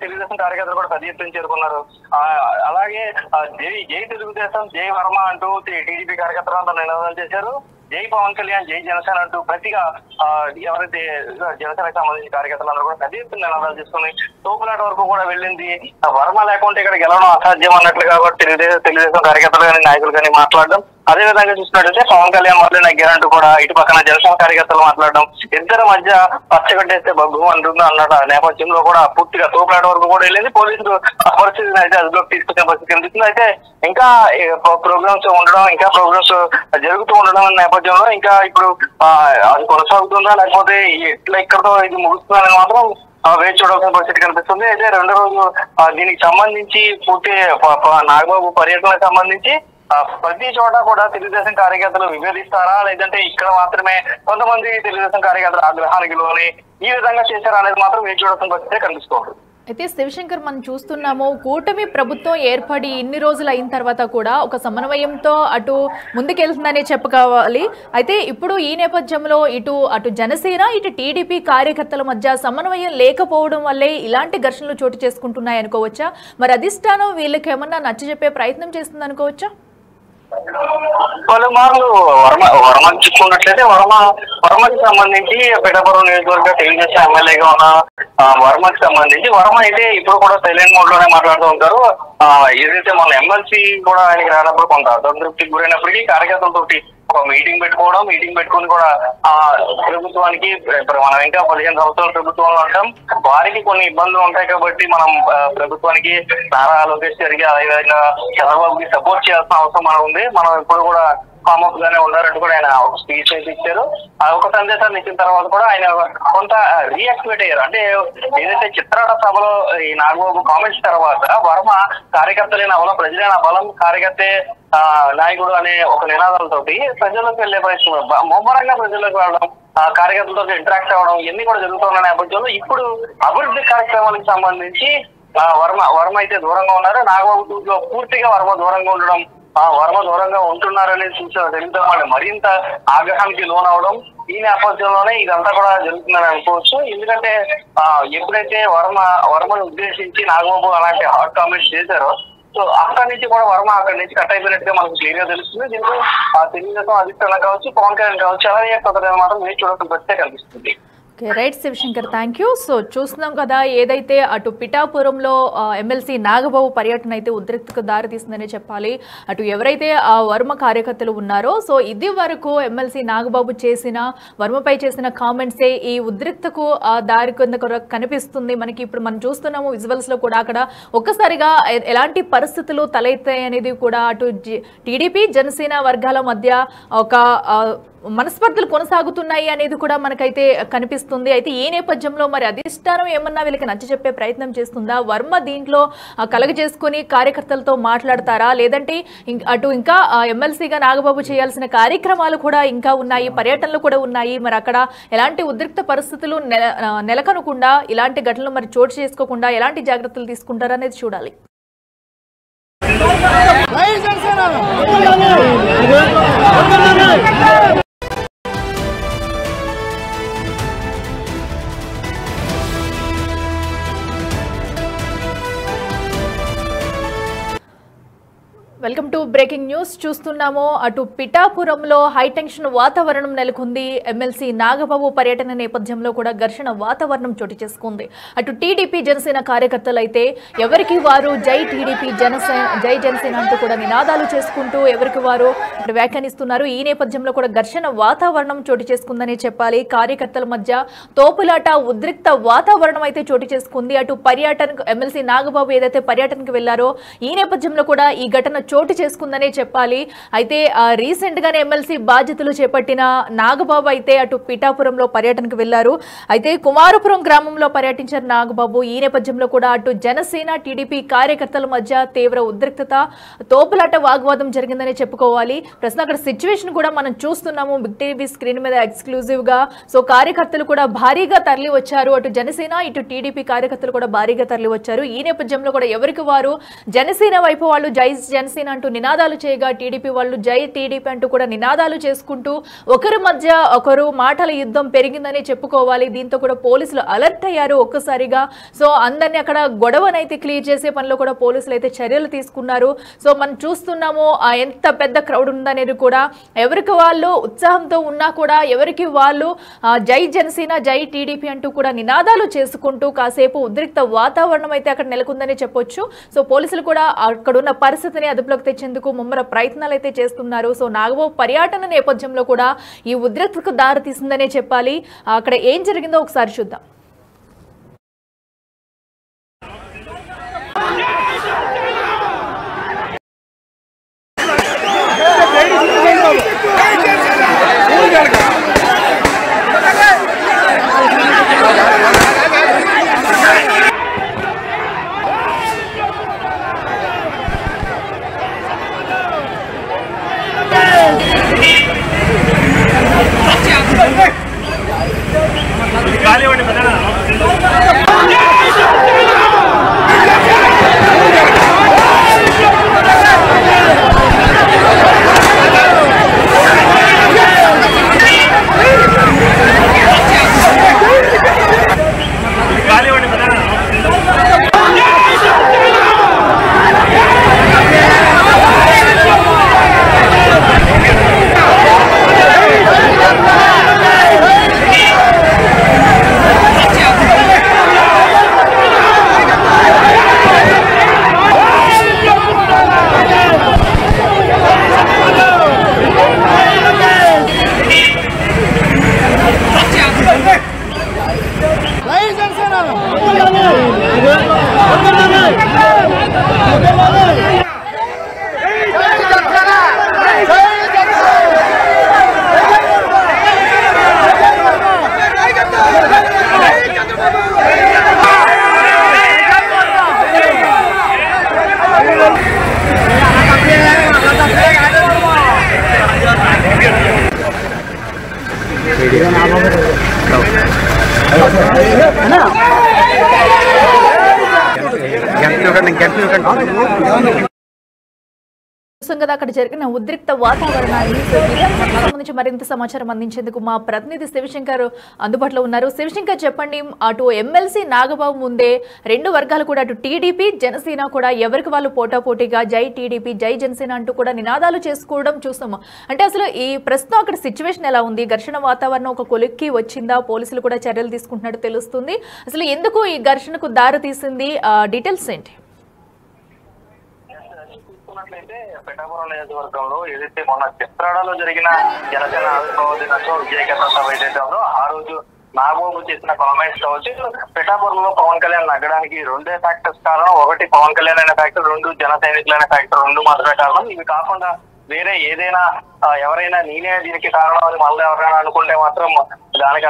తెలుగుదేశం కార్యకర్తలు కూడా పెద్ద ఎత్తున చేరుకున్నారు. అలాగే జై తెలుగుదేశం జై వర్మ అంటూ టీడీపీ కార్యకర్తలు అంతా నినాదాలు చేశారు. జై పవన్ కళ్యాణ్ జై జనసేన అంటూ ప్రతిగా ఎవరైతే జనసేనకు సంబంధించిన కార్యకర్తలందరూ కూడా పెద్ద ఎత్తున నినాదాలు చేసుకుని తోపులాట వరకు కూడా వెళ్ళింది. వర్మ లేకుంటే ఇక్కడ గెలవడం అసాధ్యం అన్నట్లు కాబట్టి తెలుగుదేశం కార్యకర్తలు కానీ నాయకులు కానీ మాట్లాడడం, అదే విధంగా చూసినట్టయితే పవన్ కళ్యాణ్ వల్ల నెగ్గారంటూ కూడా ఇటు పక్కన జనసేన కార్యకర్తలు మాట్లాడడం, ఇద్దరి మధ్య పచ్చగట్టేస్తే బగ్గు అంటుంది అన్న నేపథ్యంలో కూడా పూర్తిగా తోపులాట వరకు కూడా వెళ్ళింది. పోలీసులు పరిస్థితిని అయితే అదుపులోకి తీసుకొచ్చే పరిస్థితి కనిపిస్తుంది. అయితే ఇంకా ప్రోగ్రామ్స్ ఉండడం, ఇంకా ప్రోగ్రామ్స్ జరుగుతూ ఉండడం అనే నేపథ్యంలో ఇంకా ఇప్పుడు అది కొనసాగుతుందా లేకపోతే ఇట్లా ఇక్కడతో ఇది ముగుస్తుందని మాత్రం వేచి చూడాల్సిన పరిస్థితి కనిపిస్తుంది. అయితే రెండో రోజు దీనికి సంబంధించి పూర్తి నాగబాబు పర్యటనకు సంబంధించి ప్రతి చోట కూడా తెలుగుదేశం కార్యకర్తలు విభేదిస్తారా, లేదంటే ఇక్కడ మాత్రమే కొంతమంది తెలుగుదేశం కార్యకర్తలు ఆగ్రహానికి లోని ఈ విధంగా చేశారా అనేది మాత్రం వేచి చూడాల్సిన పరిస్థితి కనిపిస్తుంది. అయితే శివశంకర్ మనం చూస్తున్నాము, కూటమి ప్రభుత్వం ఏర్పడి ఇన్ని రోజులు అయిన తర్వాత కూడా ఒక సమన్వయంతో అటు ముందుకెళ్తుందనే చెప్పుకోవాలి. అయితే ఇప్పుడు ఈ నేపథ్యంలో అటు జనసేన ఇటు టీడీపీ కార్యకర్తల మధ్య సమన్వయం లేకపోవడం వల్లే ఇలాంటి ఘర్షణలు చోటు చేసుకుంటున్నాయి అనుకోవచ్చా? మరి అధిష్టానం వీళ్ళకి ఏమన్నా నచ్చజెప్పే ప్రయత్నం చేస్తుంది అనుకోవచ్చా? పలుమార్లు వర్మకి చూసుకున్నట్లయితే వర్మకి సంబంధించి పిఠాపురం నియోజకవర్గ తెలుగుదేశం ఎమ్మెల్యేగా ఉన్న వర్మకి సంబంధించి వర్మ అయితే ఇప్పుడు కూడా సైలెంట్ మోడ్ లోనే మాట్లాడుతూ ఉంటారు. ఏదైతే మన ఎమ్మెల్సీ కూడా ఆయనకి రానప్పుడు కొంత అసంతృప్తికి గురైనప్పటికీ కార్యకర్తలతోటి ఒక మీటింగ్ పెట్టుకుని కూడా ప్రభుత్వానికి మనం ఇంకా 15 సంవత్సరాల ప్రభుత్వంలో ఉంటాం, వారికి కొన్ని ఇబ్బందులు ఉంటాయి కాబట్టి మనం ప్రభుత్వానికి నారా లోకేష్ గారికి అదేవిధంగా చంద్రబాబుకి సపోర్ట్ చేయాల్సిన అవసరం మనం ఉంది, మనం ఇప్పుడు కూడా ఫామ్ అప్ గానే ఉండాలంటూ కూడా ఆయన ఒక స్పీచ్ అయితే ఇచ్చారు. ఒక సందేశాన్ని ఇచ్చిన తర్వాత కూడా ఆయన కొంత రీయాక్టివేట్ అయ్యారు. అంటే ఏదైతే చిత్రాల సభలో ఈ నాగబాబు కామెంట్స్ తర్వాత వర్మ కార్యకర్తలైన బలం ప్రజలైన బలం కార్యకర్తే నాయకుడు అనే ఒక నినాదాలతోటి ప్రజల్లోకి వెళ్లే పరిస్థితి, ముమ్మరంగా ప్రజల్లోకి వెళ్ళడం, కార్యకర్తలతో ఇంటరాక్ట్ అవ్వడం ఇవన్నీ కూడా జరుగుతున్న నేపథ్యంలో ఇప్పుడు అభివృద్ధి కార్యక్రమాలకు సంబంధించి వర్మ అయితే దూరంగా ఉన్నారు. నాగబాబు పూర్తిగా వర్మ దూరంగా ఉండడం, వర్మ దూరంగా ఉంటున్నారనే సూచన తెలుగుతామని మరింత ఆగ్రహానికి లోనవడం ఈ నేపథ్యంలోనే ఇదంతా కూడా జరుగుతుందని అనుకోవచ్చు. ఎందుకంటే ఎప్పుడైతే వర్మను ఉద్దేశించి నాగబాబు అలాంటి హాట్ కామెంట్స్ చేశారో సో అక్కడి నుంచి కూడా వర్మ అక్కడి నుంచి కట్ అయిపోయినట్టుగా మనకు క్లియర్ గా తెలుస్తుంది. దీంతో తెలుగుదేశం అధిష్టానం కావచ్చు, పవన్ కళ్యాణ్ కావచ్చు, అలాగే మాత్రం వేచి చూడాల్సిన పరిస్థితి కనిపిస్తుంది. Right Shivashankar, thank you. So చూస్తున్నాం కదా, ఏదైతే అటు పిఠాపురంలో ఎమ్మెల్సీ నాగబాబు పర్యటన అయితే ఉద్రిక్తకు దారితీస్తుందనే చెప్పాలి. అటు ఎవరైతే ఆ వర్మ కార్యకర్తలు ఉన్నారో సో ఇది వరకు ఎమ్మెల్సీ నాగబాబు వర్మపై చేసిన కామెంట్సే ఈ ఉద్రిక్తకు దారి కింద కనిపిస్తుంది మనకి. ఇప్పుడు మనం చూస్తున్నాము విజువల్స్ లో కూడా అక్కడ ఒక్కసారిగా ఎలాంటి పరిస్థితులు తలెత్తాయి అనేది కూడా అటు టీడీపీ జనసేన వర్గాల మధ్య ఒక మనస్పర్ధలు కొనసాగుతున్నాయి అనేది కూడా మనకైతే కనిపిస్తుంది. అయితే ఈ నేపథ్యంలో మరి అధిష్టానం ఏమన్నా వీళ్ళకి నచ్చజెప్పే ప్రయత్నం చేస్తుందా? వర్మ దీంట్లో కలగజేసుకుని కార్యకర్తలతో మాట్లాడతారా, లేదంటే అటు ఇంకా ఎమ్మెల్సీగా నాగబాబు చేయాల్సిన కార్యక్రమాలు కూడా ఇంకా ఉన్నాయి, పర్యటనలు కూడా ఉన్నాయి, మరి అక్కడ ఎలాంటి ఉద్రిక్త పరిస్థితులు నెలకొనకుండా ఇలాంటి ఘటనలు మరి చోటు చేసుకోకుండా ఎలాంటి జాగ్రత్తలు తీసుకుంటారనేది చూడాలి. Welcome to breaking news. చూస్తున్నాము అటు పిఠాపురంలో హైటెన్షన్ వాతావరణం నెలకొంది. ఎమ్మెల్సీ నాగబాబు పర్యటన నేపథ్యంలో కూడా ఘర్షణ వాతావరణం చోటు చేసుకుంది. అటు టీడీపీ జనసేన కార్యకర్తలు అయితే ఎవరికి వారు జై టీడీపీ జై జనసేన అంటూ కూడా నినాదాలు చేసుకుంటూ ఎవరికి వారు ఇక్కడ వ్యాఖ్యానిస్తున్నారు. ఈ నేపథ్యంలో కూడా ఘర్షణ వాతావరణం చోటు చేసుకుందని చెప్పాలి. కార్యకర్తల మధ్య తోపులాట ఉద్రిక్త వాతావరణం అయితే చోటు చేసుకుంది. అటు పర్యటనకు ఎమ్మెల్సీ నాగబాబు ఏదైతే పర్యటనకు వెళ్లారో ఈ నేపథ్యంలో కూడా ఈ ఘటన చోటు చేసుకుందనే చెప్పాలి. అయితే రీసెంట్ గానే ఎమ్మెల్సీ బాధ్యతలు చేపట్టిన నాగబాబు అయితే అటు పిఠాపురంలో పర్యటనకు వెళ్లారు. అయితే కుమారపురం గ్రామంలో పర్యటించిన నాగబాబు ఈ నేపథ్యంలో కూడా అటు జనసేన టీడీపీ కార్యకర్తల మధ్య తీవ్ర ఉద్రిక్తత తోపులాట వాగ్వాదం జరిగిందని చెప్పుకోవాలి. ప్రస్తుతం అక్కడ సిచ్యువేషన్ కూడా మనం చూస్తున్నాము బిగ్ టీవీ స్క్రీన్ మీద ఎక్స్క్లూజివ్ గా. సో కార్యకర్తలు కూడా భారీగా తరలి వచ్చారు. అటు జనసేన ఇటు టీడీపీ కార్యకర్తలు కూడా భారీగా తరలి వచ్చారు. ఈ నేపథ్యంలో కూడా ఎవరికి వారు జనసేన వైపు వాళ్ళు జై జనసేన జనసేన అంటూ నినాదాలు చేయగా టీడీపీ వాళ్ళు జై టీడీపీ అంటూ కూడా నినాదాలు చేసుకుంటూ ఒకరి మధ్య ఒకరు మాటల యుద్ధం పెరిగిందని చెప్పుకోవాలి. దీంతో కూడా పోలీసులు అలర్ట్ అయ్యారు ఒక్కసారిగా. సో అందరినీ అక్కడ గొడవనైతే క్లియర్ చేసే పనిలో కూడా పోలీసులు అయితే చర్యలు తీసుకున్నారు. సో మనం చూస్తున్నాము ఎంత పెద్ద క్రౌడ్ ఉందనేది కూడా. ఎవరికి వాళ్ళు ఉత్సాహంతో ఉన్నా కూడా ఎవరికి వాళ్ళు జై జనసేన జై టీడీపీ అంటూ కూడా నినాదాలు చేసుకుంటూ కాసేపు ఉద్రిక్త వాతావరణం అయితే అక్కడ నెలకొందని చెప్పొచ్చు. సో పోలీసులు కూడా అక్కడున్న పరిస్థితిని అదుపులోకి తెచ్చేందుకు ముమ్మర ప్రయత్నాలు అయితే చేస్తున్నారు. సో నాగబాబు పర్యటన నేపథ్యంలో కూడా ఈ ఉద్రిక్తతకు దారి తీసిందనే చెప్పాలి. అక్కడ ఏం జరిగిందో ఒకసారి చూద్దాం. కదా అక్కడ జరిగిన ఉద్రిక్త వాతావరణాన్ని సంబంధించి మరింత సమాచారం అందించేందుకు మా ప్రతినిధి శివశంకర్ అందుబాటులో ఉన్నారు. శివశంకర్ చెప్పండి, అటు ఎమ్మెల్సీ నాగబాబు ముందే రెండు వర్గాలు కూడా అటు టీడీపీ జనసేన కూడా ఎవరికి వాళ్ళు పోటాపోటీగా జై టీడీపీ జై జనసేన అంటూ కూడా నినాదాలు చేసుకోవడం చూస్తాము. అంటే అసలు ఈ ప్రస్తుతం అక్కడ సిచ్యువేషన్ ఎలా ఉంది? ఘర్షణ వాతావరణం ఒక కొలిక్కి వచ్చిందా? పోలీసులు కూడా చర్యలు తీసుకుంటున్నట్టు తెలుస్తుంది. అసలు ఎందుకు ఈ ఘర్షణకు దారి తీసింది? డీటెయిల్స్ ఏంటి? చూసుకున్నట్లయితే పిఠాపురం నియోజకవర్గంలో ఏదైతే మొన్న చిత్రాడలో జరిగిన జనసేన ఆవిర్భావ దినోత్సవం విజయకేతన సభ ఏదైతే ఉందో ఆ రోజు నాగబాబు చేసిన కామెంట్స్ కావచ్చు, పిఠాపురంలో పవన్ కళ్యాణ్ నగ్గడానికి రెండే ఫ్యాక్టర్స్ కారణం. ఒకటి పవన్ కళ్యాణ్ అనే ఫ్యాక్టర్, రెండు జన సైనికులనే ఫ్యాక్టర్, రెండు మాత్రమే కారణం. ఇవి కాకుండా వేరే ఏదైనా ఎవరైనా నేనే దీనికి కారణం అని మళ్ళీ ఎవరైనా అనుకుంటే మాత్రం దానికి